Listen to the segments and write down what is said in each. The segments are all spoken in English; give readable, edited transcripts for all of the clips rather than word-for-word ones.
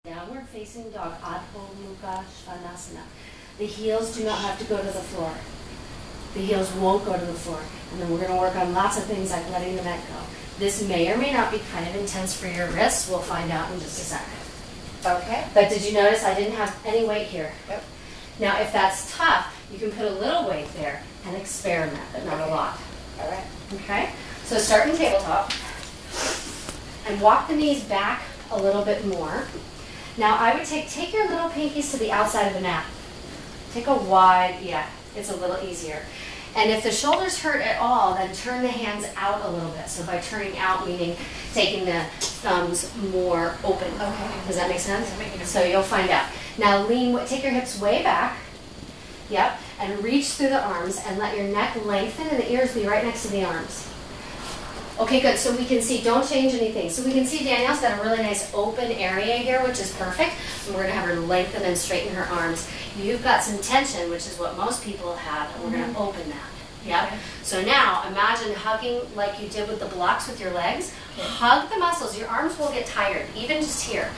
Downward facing dog, Adho Mukha Svanasana. The heels do not have to go to the floor. The heels won't go to the floor. And then we're going to work on lots of things like letting the neck go. This may or may not be kind of intense for your wrists. We'll find out in just a second. Okay. But did you notice I didn't have any weight here? Yep. Now if that's tough, you can put a little weight there and experiment, but not a lot. All right. Okay? So start in tabletop and walk the knees back a little bit more. Now I would take your little pinkies to the outside of the mat. Take a wide, yeah, it's a little easier. And if the shoulders hurt at all, then turn the hands out a little bit. So by turning out, meaning taking the thumbs more open. Okay. Does that make sense? So you'll find out. Now take your hips way back. Yep. And reach through the arms and let your neck lengthen and the ears be right next to the arms. Okay, good. So we can see, don't change anything. So we can see Danielle's got a really nice open area here, which is perfect. And we're going to have her lengthen and straighten her arms. You've got some tension, which is what most people have, and we're going to open that. Yep. Okay. So now imagine hugging like you did with the blocks with your legs. Okay. Hug the muscles. Your arms will get tired, even just here.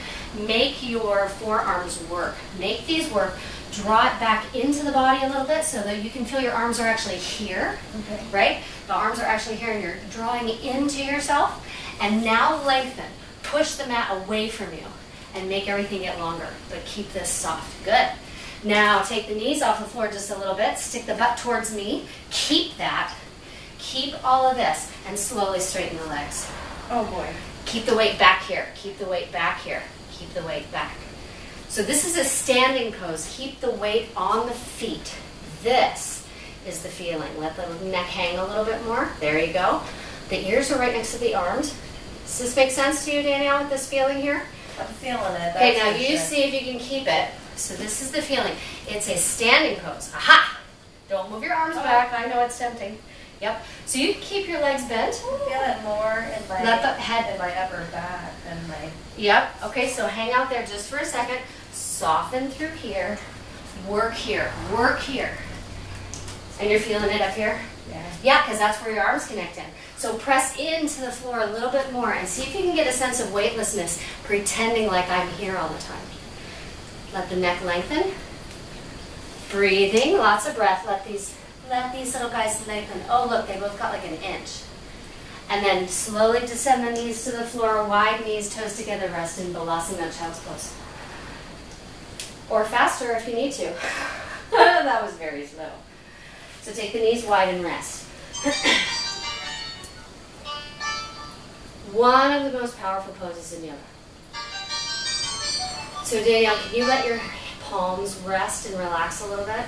Make your forearms work. Make these work. Draw it back into the body a little bit so that you can feel your arms are actually here, okay. Right? The arms are actually here and you're drawing into yourself. And now lengthen. Push the mat away from you and make everything get longer, but keep this soft. Good. Now take the knees off the floor just a little bit. Stick the butt towards me. Keep that. Keep all of this and slowly straighten the legs. Oh boy. Keep the weight back here. Keep the weight back here. Keep the weight back. So this is a standing pose. Keep the weight on the feet. This is the feeling. Let the neck hang a little bit more. There you go. The ears are right next to the arms. Does this make sense to you, Danielle, with this feeling here? I'm feeling it. Okay, now you see if you can keep it. So this is the feeling. It's a standing pose. Aha! Don't move your arms back. I know it's tempting. Yep. So you can keep your legs bent. I feel it more in my Let the head in my upper back and my. Yep. Okay, so hang out there just for a second. Soften through here. Work here. Work here. And you're feeling it up here? Yeah. Yeah, because that's where your arms connect in. So press into the floor a little bit more and see if you can get a sense of weightlessness, pretending like I'm here all the time. Let the neck lengthen. Breathing, lots of breath. Let these little guys lengthen. Oh, look, they both got like an inch. And then slowly descend the knees to the floor, wide knees, toes together, rest in Balasana, child's pose. Or faster if you need to. That was very slow. So take the knees wide and rest. One of the most powerful poses in yoga. So Danielle, can you let your palms rest and relax a little bit?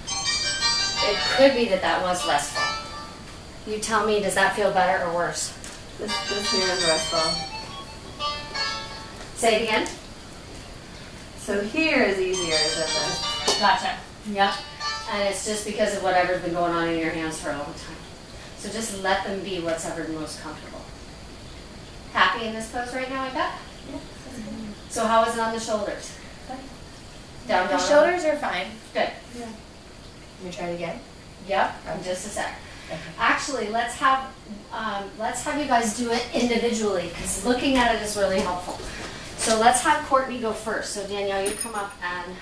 It could be that was restful. You tell me, does that feel better or worse? This here is restful. Say it again. So here is easier than this. Gotcha. Yep. And it's just because of whatever's been going on in your hands for a long time. So just let them be what's ever most comfortable. Happy in this pose right now, I bet? Yeah. So how is it on the shoulders? Down, The shoulders are fine. Good. Yeah. Can we try it again? Yep. In just a sec. Okay. Actually, let's have you guys do it individually because looking at it is really helpful. So let's have Courtney go first. So Danielle, you come up and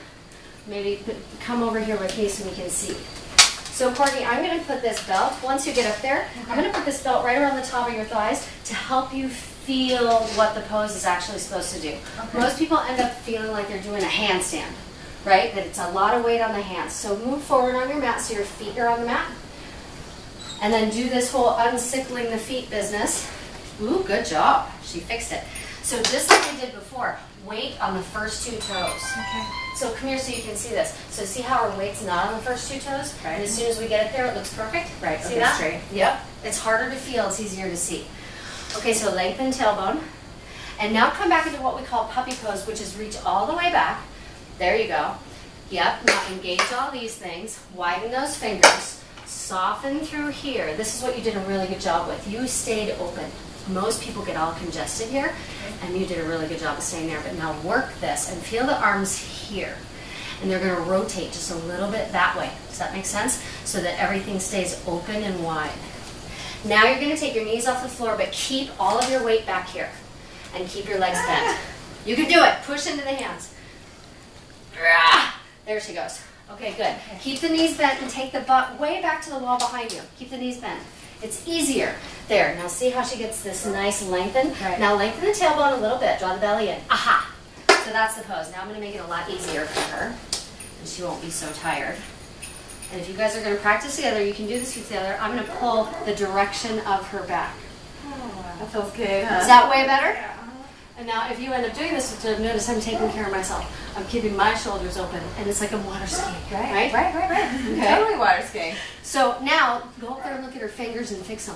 maybe come over here with me so we can see. So Courtney, I'm going to put this belt, once you get up there, I'm going to put this belt right around the top of your thighs to help you feel what the pose is actually supposed to do. Okay. Most people end up feeling like they're doing a handstand, right? That it's a lot of weight on the hands. So move forward on your mat so your feet are on the mat. And then do this whole unsickling the feet business. Ooh, good job. She fixed it. So just like we did before, weight on the first two toes. Okay. So come here so you can see this. So see how our weight's not on the first two toes? Right. And as soon as we get it there, it looks perfect? Right. See okay, that? Straight. Yep. It's harder to feel, it's easier to see. Okay, so lengthen tailbone. And now come back into what we call puppy pose, which is reach all the way back. There you go. Yep. Now engage all these things. Widen those fingers. Soften through here. This is what you did a really good job with. You stayed open. Most people get all congested here, and you did a really good job of staying there. But now work this and feel the arms here. And they're going to rotate just a little bit that way. Does that make sense? So that everything stays open and wide. Now you're going to take your knees off the floor, but keep all of your weight back here. And keep your legs bent. You can do it. Push into the hands. There she goes. Okay, good. Keep the knees bent and take the butt way back to the wall behind you. Keep the knees bent. It's easier. There. Now see how she gets this nice lengthen? Right. Now lengthen the tailbone a little bit. Draw the belly in. Aha! So that's the pose. Now I'm going to make it a lot easier for her. And she won't be so tired. And if you guys are going to practice together, you can do this together. I'm going to pull the direction of her back. Oh, that feels good, huh? Is that way better? Yeah. And now if you end up doing this, notice I'm taking care of myself. I'm keeping my shoulders open, and it's like I'm water skiing, right? Right. Okay. Totally water skiing. So now, go up there and look at her fingers and fix them.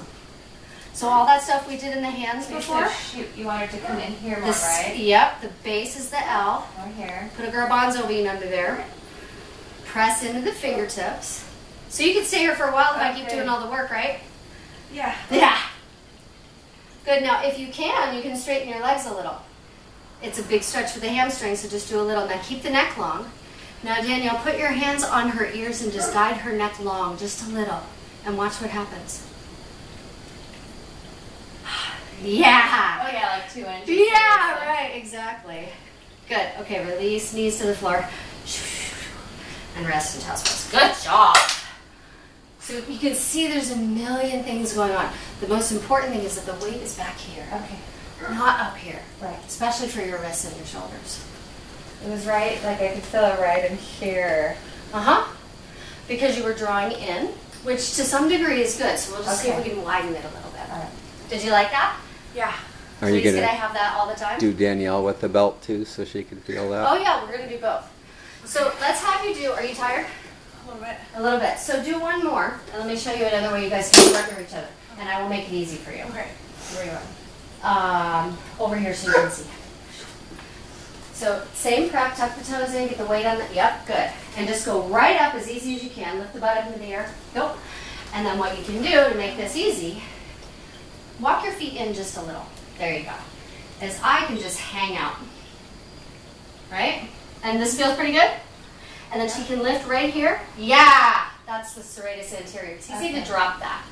So all that stuff we did in the hands before. You want her to come in here more, This, right? yep, the base is the L. Over here. Put a garbanzo bean under there. Press into the fingertips. So you can stay here for a while if I keep doing all the work, right? Yeah. Yeah. Good. Now, if you can straighten your legs a little. It's a big stretch for the hamstrings, so just do a little. Now, keep the neck long. Now, Danielle, put your hands on her ears and just guide her neck long, just a little, and watch what happens. Yeah. Oh, yeah, like 2 inches. Yeah, right, exactly. Good. Okay, release, knees to the floor. And rest in child's pose. Good job. So you can see there's a million things going on. The most important thing is that the weight is back here. Okay. Not up here. Right. Especially for your wrists and your shoulders. It was right, like I could feel it right in here. Uh-huh. Because you were drawing in, which to some degree is good. So we'll just see if we can widen it a little bit. All right. Did you like that? Yeah. Are you Please, going can I to have that all the time? do Danielle with the belt too so she can feel that? Oh yeah, we're going to do both. So let's have you do, are you tired? A little bit. A little bit. So do one more, and let me show you another way you guys can partner each other. And I will make it easy for you. Okay. Where you are? Over here so you can see. So same prep, tuck the toes in, get the weight on the, yep, good. And just go right up as easy as you can. Lift the butt up into the air. Go. And then what you can do to make this easy, walk your feet in just a little. There you go. As I can just hang out. Right? And this feels pretty good? And then she can lift right here. Yeah! That's the serratus anterior. It's easy to drop that.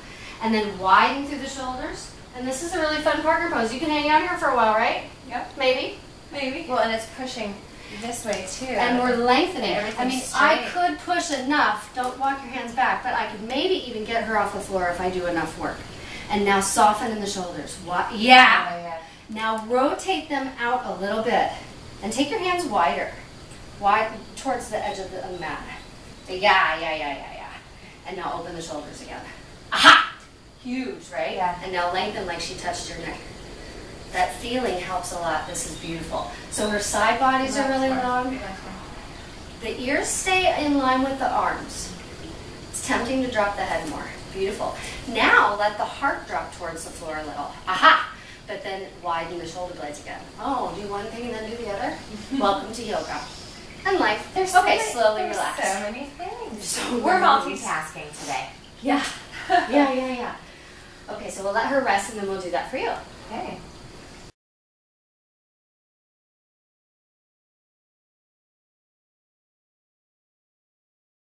And then widen through the shoulders. And this is a really fun partner pose. You can hang out here for a while, right? Yep. Maybe? Maybe. Well, and it's pushing this way too. And we're lengthening. I mean, Everything's I straight. could push enough. Don't walk your hands back, but I could maybe even get her off the floor if I do enough work. And now soften in the shoulders. Yeah! Oh, yeah. Now rotate them out a little bit. And take your hands wider. Wide towards the edge of the mat. Yeah. And now open the shoulders again. Aha! Huge, right? Yeah. And now lengthen like she touched your neck. That feeling helps a lot. This is beautiful. So her side bodies are really long. The ears stay in line with the arms. It's tempting to drop the head more. Beautiful. Now let the heart drop towards the floor a little. Aha! But then widen the shoulder blades again. Oh, do one thing and then do the other? Welcome to yoga. And life. There's okay, so slowly many, relax. So many things. So We're many things. multitasking today. Yeah. Yeah. Okay, so we'll let her rest and then we'll do that for you. Okay.